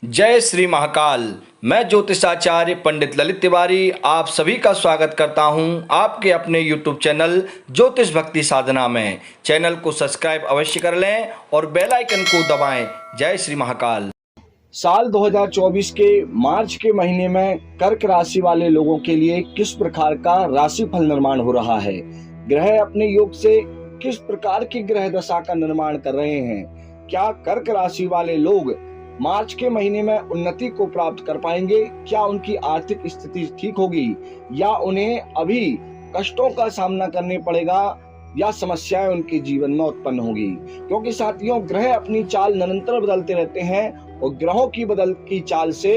जय श्री महाकाल। मैं ज्योतिषाचार्य पंडित ललित तिवारी आप सभी का स्वागत करता हूं आपके अपने YouTube चैनल ज्योतिष भक्ति साधना में। चैनल को सब्सक्राइब अवश्य कर लें और बेल आइकन को दबाएं। जय श्री महाकाल। साल 2024 के मार्च के महीने में कर्क राशि वाले लोगों के लिए किस प्रकार का राशिफल निर्माण हो रहा है, ग्रह अपने योग से किस प्रकार की ग्रह दशा का निर्माण कर रहे हैं, क्या कर्क राशि वाले लोग मार्च के महीने में उन्नति को प्राप्त कर पाएंगे, क्या उनकी आर्थिक स्थिति ठीक होगी या उन्हें अभी कष्टों का सामना करने पड़ेगा या समस्याएं उनके जीवन में उत्पन्न होगी। क्योंकि साथियों, ग्रह अपनी चाल निरंतर बदलते रहते हैं और ग्रहों की चाल से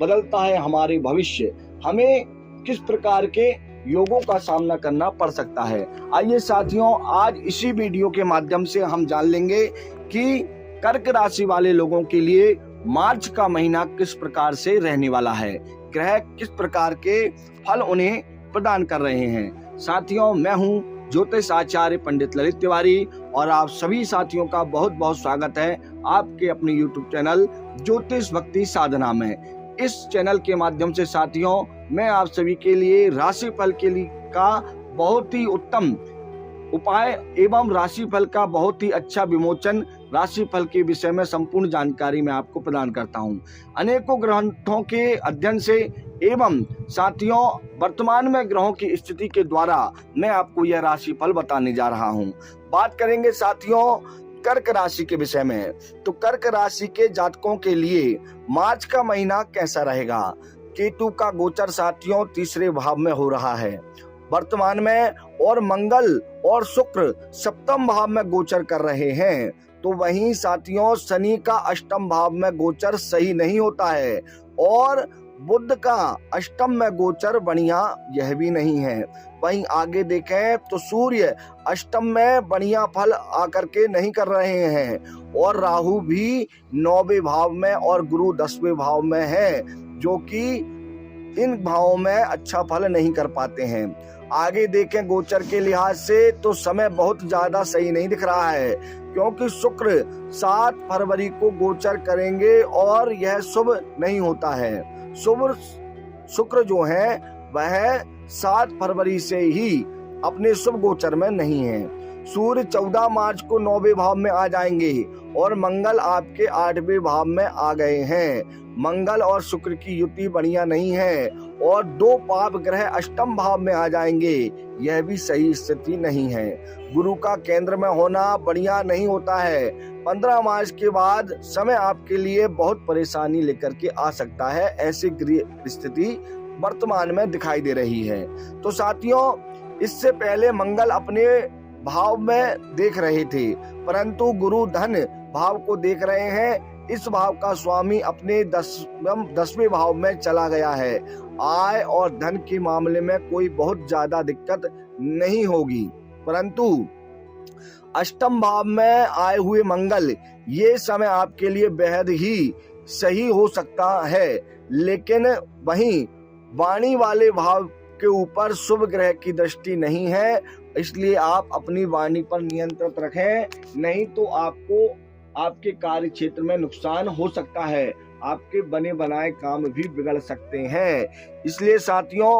बदलता है हमारे भविष्य। हमें किस प्रकार के योगों का सामना करना पड़ सकता है, आइए साथियों आज इसी वीडियो के माध्यम से हम जान लेंगे कि कर्क राशि वाले लोगों के लिए मार्च का महीना किस प्रकार से रहने वाला है, ग्रह किस प्रकार के फल उन्हें प्रदान कर रहे हैं। साथियों, मैं हूं ज्योतिष आचार्य पंडित ललित तिवारी और आप सभी साथियों का बहुत बहुत स्वागत है आपके अपने YouTube चैनल ज्योतिष भक्ति साधना में। इस चैनल के माध्यम से साथियों मैं आप सभी के लिए राशिफल के लिए का बहुत ही उत्तम उपाय एवं राशिफल का बहुत ही अच्छा विमोचन, राशिफल के विषय में संपूर्ण जानकारी मैं आपको प्रदान करता हूं। अनेकों ग्रंथों के अध्ययन से एवं साथियों वर्तमान में ग्रहों की स्थिति के द्वारा मैं आपको यह राशिफल बताने जा रहा हूं। बात करेंगे साथियों कर्क राशि के विषय में। तो कर्क राशि के जातकों के लिए मार्च का महीना कैसा रहेगा। केतु का गोचर साथियों तीसरे भाव में हो रहा है वर्तमान में, और मंगल और शुक्र सप्तम भाव में गोचर कर रहे हैं। तो वहीं साथियों शनि का अष्टम भाव में गोचर सही नहीं होता है और बुध का अष्टम में गोचर बढ़िया यह भी नहीं है। वहीं आगे देखें तो सूर्य अष्टम में बढ़िया फल आकर के नहीं कर रहे हैं और राहु भी 9वें भाव में और गुरु 10वें भाव में है, जो कि इन भावों में अच्छा फल नहीं कर पाते हैं। आगे देखें गोचर के लिहाज से तो समय बहुत ज्यादा सही नहीं दिख रहा है, क्योंकि शुक्र 7 फरवरी को गोचर करेंगे और यह शुभ नहीं होता है। शुक्र जो है वह 7 फरवरी से ही अपने शुभ गोचर में नहीं है। सूर्य 14 मार्च को 9वें भाव में आ जाएंगे और मंगल आपके 8वें भाव में आ गए हैं। मंगल और शुक्र की युति बढ़िया नहीं है और 2 पाप ग्रह अष्टम भाव में आ जाएंगे, यह भी सही स्थिति नहीं है। गुरु का केंद्र में होना बढ़िया नहीं होता है। 15 मार्च के बाद समय आपके लिए बहुत परेशानी लेकर के आ सकता है, ऐसी स्थिति वर्तमान में दिखाई दे रही है। तो साथियों इससे पहले मंगल अपने भाव में देख रहे थे, परंतु गुरु धन भाव को देख रहे हैं। इस भाव का स्वामी अपने 10वें भाव में चला गया है। आय और धन के मामले में कोई बहुत ज्यादा दिक्कत नहीं होगी, परंतु अष्टम भाव में आए हुए मंगल ये समय आपके लिए बेहद ही सही हो सकता है, लेकिन वहीं वाणी वाले भाव के ऊपर शुभ ग्रह की दृष्टि नहीं है, इसलिए आप अपनी वाणी पर नियंत्रण रखें, नहीं तो आपको आपके कार्य क्षेत्र में नुकसान हो सकता है, आपके बने बनाए काम भी बिगड़ सकते हैं। इसलिए साथियों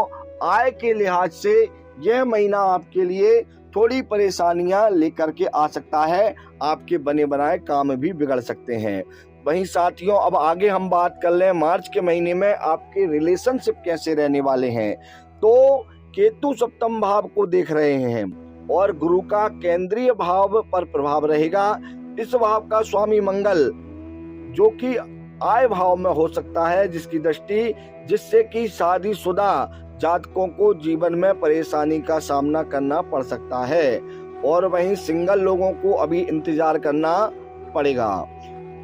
आय के लिहाज से यह महीना आपके लिए थोड़ी परेशानियां लेकर के आ सकता है, आपके बने बनाए काम भी बिगड़ सकते हैं। वहीं साथियों अब आगे हम बात कर लें मार्च के महीने में आपके रिलेशनशिप कैसे रहने वाले हैं। तो केतु सप्तम भाव को देख रहे हैं और गुरु का केंद्रीय भाव पर प्रभाव रहेगा। इस भाव का स्वामी मंगल जो कि आय भाव में हो सकता है जिसकी दृष्टि, जिससे कि शादीशुदा जातकों को जीवन में परेशानी का सामना करना पड़ सकता है और वहीं सिंगल लोगों को अभी इंतजार करना पड़ेगा।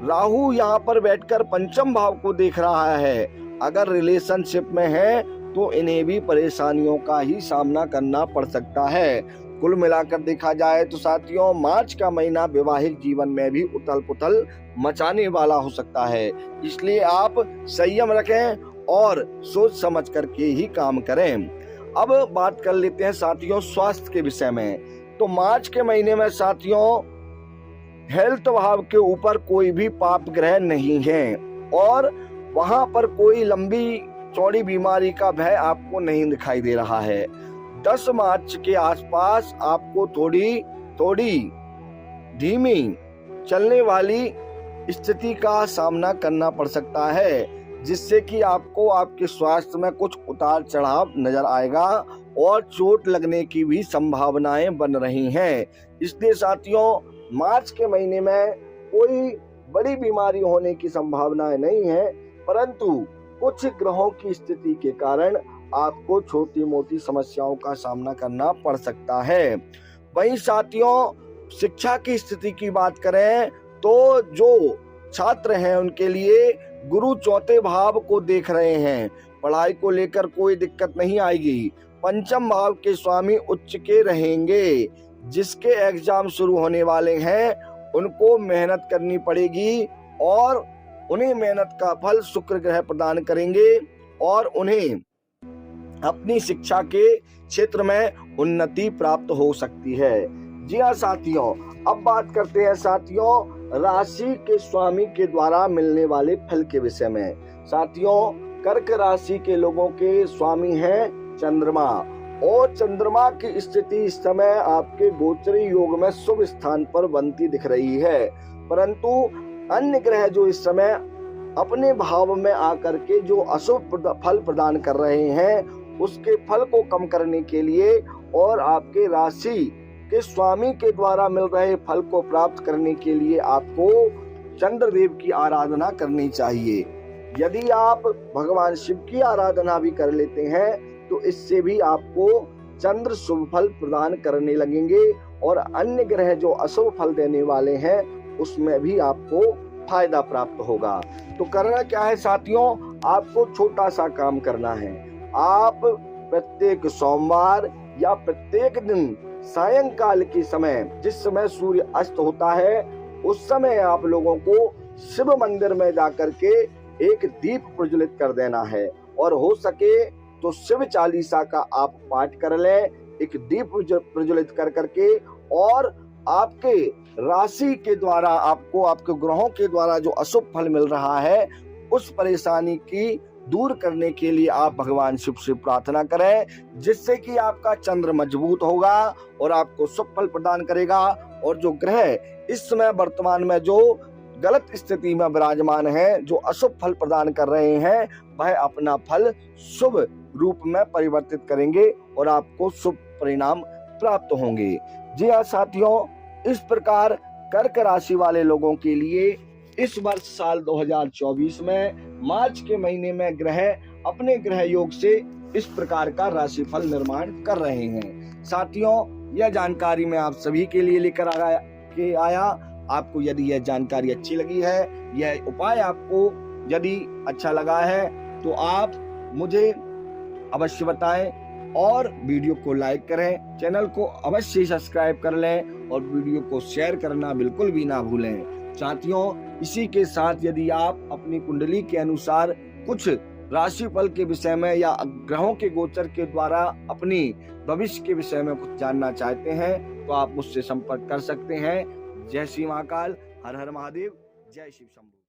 राहु यहाँ पर बैठकर पंचम भाव को देख रहा है। अगर रिलेशनशिप में है तो इन्हें भी परेशानियों का ही सामना करना पड़ सकता है। कुल मिलाकर देखा जाए तो साथियों मार्च का महीना वैवाहिक जीवन में भी उथल पुथल मचाने वाला हो सकता है, इसलिए आप संयम रखें और सोच समझ करके ही काम करें। अब बात कर लेते हैं साथियों स्वास्थ्य के विषय में। तो मार्च के महीने में साथियों हेल्थ भाव के ऊपर कोई भी पाप ग्रह नहीं है और वहां पर कोई लंबी चौड़ी बीमारी का भय आपको नहीं दिखाई दे रहा है। 10 मार्च के आसपास आपको थोड़ी धीमी चलने वाली स्थिति का सामना करना पड़ सकता है, जिससे कि आपको आपके स्वास्थ्य में कुछ उतार चढ़ाव नजर आएगा और चोट लगने की भी संभावनाएं बन रही हैं। इसलिए साथियों, मार्च के महीने में कोई बड़ी बीमारी होने की संभावनाएं नहीं है, परंतु कुछ ग्रहों की स्थिति के कारण आपको छोटी मोटी समस्याओं का सामना करना पड़ सकता है। वहीं साथियों, शिक्षा की स्थिति की बात करें तो जो छात्र हैं उनके लिए गुरु चौथे भाव को देख रहे हैं, पढ़ाई को लेकर कोई दिक्कत नहीं आएगी। पंचम भाव के स्वामी उच्च के रहेंगे। जिसके एग्जाम शुरू होने वाले हैं उनको मेहनत करनी पड़ेगी और उन्हें मेहनत का फल शुक्र ग्रह प्रदान करेंगे और उन्हें अपनी शिक्षा के क्षेत्र में उन्नति प्राप्त हो सकती है। जी हाँ साथियों, अब बात करते हैं साथियों राशि के स्वामी के द्वारा मिलने वाले फल के विषय में। साथियों, कर्क राशि के लोगों के स्वामी हैं चंद्रमा, और चंद्रमा की स्थिति इस समय आपके गोचरी योग में शुभ स्थान पर बनती दिख रही है, परंतु अन्य ग्रह जो इस समय अपने भाव में आकर के जो अशुभ फल प्रदान कर रहे हैं उसके फल को कम करने के लिए और आपके राशि के स्वामी के द्वारा मिल रहे फल को प्राप्त करने के लिए आपको चंद्रदेव की आराधना करनी चाहिए। यदि आप भगवान शिव की आराधना भी कर लेते हैं तो इससे भी आपको चंद्र शुभ फल प्रदान करने लगेंगे और अन्य ग्रह जो अशुभ फल देने वाले हैं उसमें भी आपको फायदा प्राप्त होगा। तो करना क्या है साथियों, आपको छोटा सा काम करना है। आप प्रत्येक सोमवार या प्रत्येक दिन सायंकाल के समय, जिस समय सूर्य अस्त होता है, उस समय आप लोगों को शिव मंदिर में जाकर के एक दीप प्रज्वलित कर देना है और हो सके तो शिव चालीसा का आप पाठ कर लें एक दीप प्रज्वलित कर करके, और आपके राशि के द्वारा आपको आपके ग्रहों के द्वारा जो अशुभ फल मिल रहा है उस परेशानी की दूर करने के लिए आप भगवान शिव से प्रार्थना करें, जिससे कि आपका चंद्र मजबूत होगा और आपको शुभ फल प्रदान करेगा। और जो ग्रह इस समय वर्तमान में जो गलत स्थिति में विराजमान है, जो अशुभ फल प्रदान कर रहे हैं, वह अपना फल शुभ रूप में परिवर्तित करेंगे और आपको शुभ परिणाम प्राप्त होंगे। जी हाँ साथियों, इस प्रकार कर्क राशि वाले लोगों के लिए इस वर्ष साल 2024 में मार्च के महीने में ग्रह अपने ग्रह योग से इस प्रकार का राशिफल निर्माण कर रहे हैं। साथियों, यह जानकारी मैं आप सभी के लिए लेकर आया। आपको यदि यह जानकारी अच्छी लगी है, यह उपाय आपको यदि अच्छा लगा है तो आप मुझे अवश्य बताएं और वीडियो को लाइक करें, चैनल को अवश्य सब्सक्राइब कर लें और वीडियो को शेयर करना बिल्कुल भी ना भूलें। साथियों, इसी के साथ यदि आप अपनी कुंडली के अनुसार कुछ राशिफल के विषय में या ग्रहों के गोचर के द्वारा अपनी भविष्य के विषय में कुछ जानना चाहते हैं तो आप मुझसे संपर्क कर सकते हैं। जय श्री महाकाल, हर हर महादेव, जय शिव शंभू।